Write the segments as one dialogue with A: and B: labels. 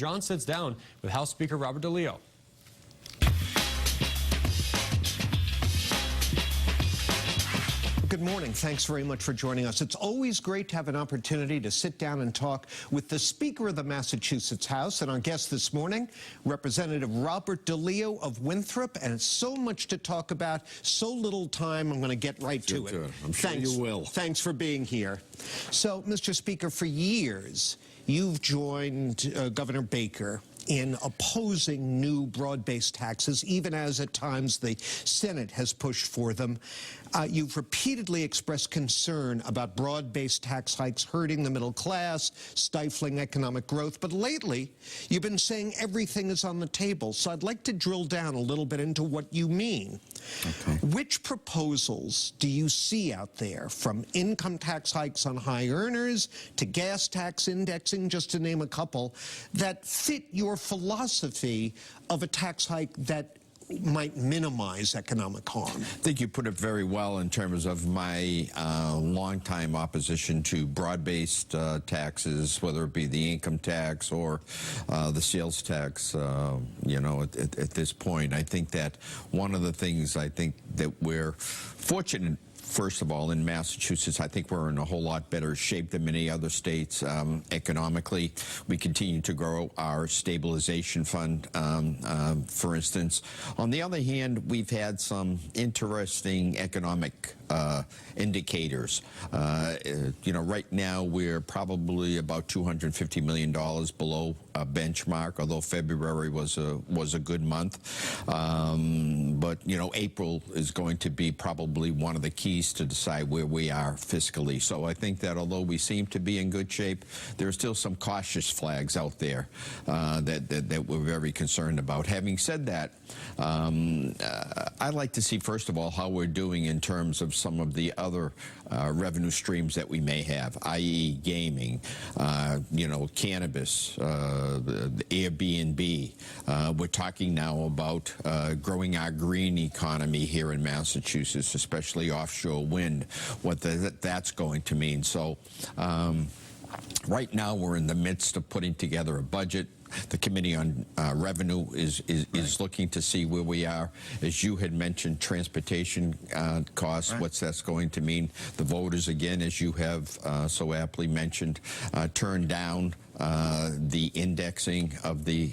A: Jon sits down with House Speaker Robert DeLeo.
B: Good morning. Thanks very much for joining us. It's always great to have an opportunity to sit down and talk with the Speaker of the Massachusetts House and our guest this morning, Representative Robert DeLeo of Winthrop. And it's so much to talk about, so little time. I'm going to get right to it.
C: I'm sure you will.
B: Thanks for being here. So, Mr. Speaker, for years, you've joined Governor Baker in opposing new broad-based taxes, even as at times the Senate has pushed for them. You've repeatedly expressed concern about broad-based tax hikes hurting the middle class, stifling economic growth. But lately, you've been saying everything is on the table. So I'd like to drill down a little bit into what you mean. Okay. Which proposals do you see out there, from income tax hikes on high earners to gas tax indexing, just to name a couple, that fit your philosophy of a tax hike that might minimize economic harm?
C: I think you put it very well in terms of my longtime opposition to broad-based taxes, whether it be the income tax or the sales tax. You know, at this point, I think that one of the things I think that we're fortunate, first of all, in Massachusetts, I think we're in a whole lot better shape than many other states economically. We continue to grow our stabilization fund, for instance. On the other hand, we've had some interesting economic indicators. You know, right now we're probably about $250 million below benchmark, although February was a good month. But you know, April is going to be probably one of the keys to decide where we are fiscally. So I think that although we seem to be in good shape, there are still some cautious flags out there that we're very concerned about. Having said that, I'd like to see, first of all, how we're doing in terms of some of the other revenue streams that we may have, i.e. gaming, you know, cannabis, the Airbnb. We're talking now about growing our green economy here in Massachusetts, especially offshore wind, what that's going to mean. So right now we're in the midst of putting together a budget. The Committee on Revenue is looking to see where we are. As you had mentioned, transportation costs, what that's going to mean. The voters, again, as you have so aptly mentioned, turned down the indexing of the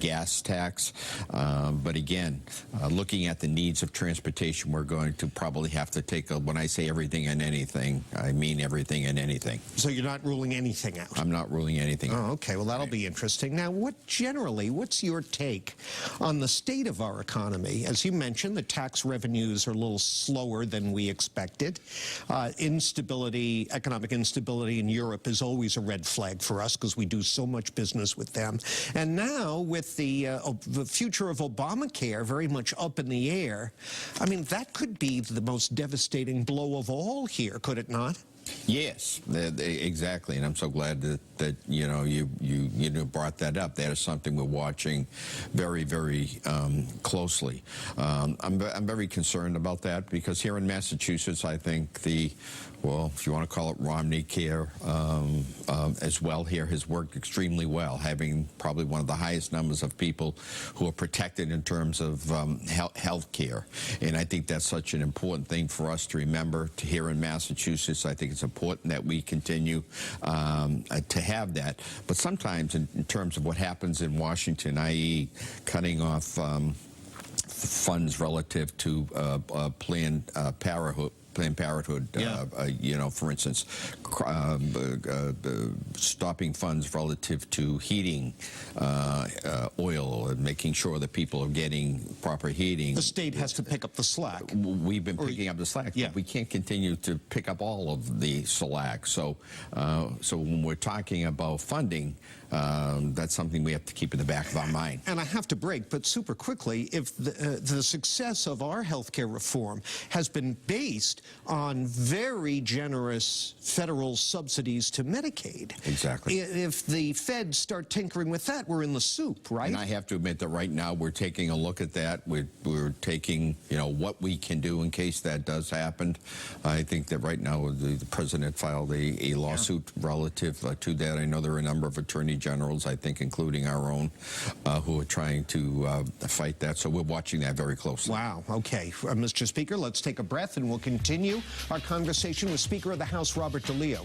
C: gas tax. But again, looking at the needs of transportation, we're going to probably have to take when I say everything and anything, I mean everything and anything.
B: So you're not ruling anything out?
C: I'm not ruling anything out.
B: Oh, okay. Well, that'll be interesting. Now, what's your take on the state of our economy? As you mentioned, the tax revenues are a little slower than we expected. Instability, economic instability in Europe is always a red flag for us, because we do so much business with them. And now, with the future of Obamacare very much up in the air, I mean, that could be the most devastating blow of all here, could it not?
C: Yes, exactly, and I'm so glad that you know you brought that up. That is something we're watching very, very closely. I'm very concerned about that, because here in Massachusetts, I think well, if you want to call it Romney Care as well here, has worked extremely well, having probably one of the highest numbers of people who are protected in terms of health care. And I think that's such an important thing for us to remember here in Massachusetts. I think it's important that we continue to have that. But sometimes in terms of what happens in Washington, i.e. cutting off funds relative to Planned Parenthood, you know, for instance, stopping funds relative to heating oil and making sure that people are getting proper heating.
B: The state has to pick up the slack.
C: We've been picking up the slack, but we can't continue to pick up all of the slack. So, so when we're talking about funding, that's something we have to keep in the back of our mind.
B: And I have to break, but super quickly, if the success of our health care reform has been based on very generous federal subsidies to Medicaid.
C: Exactly.
B: If the feds start tinkering with that, we're in the soup, right?
C: And I have to admit that right now we're taking a look at that. We're taking, you know, what we can do in case that does happen. I think that right now the president filed a lawsuit relative to that. I know there are a number of attorney generals, I think, including our own, who are trying to fight that. So we're watching that very closely.
B: Wow. Okay. Mr. Speaker, let's take a breath and we'll continue our conversation with Speaker of the House, Robert DeLeo.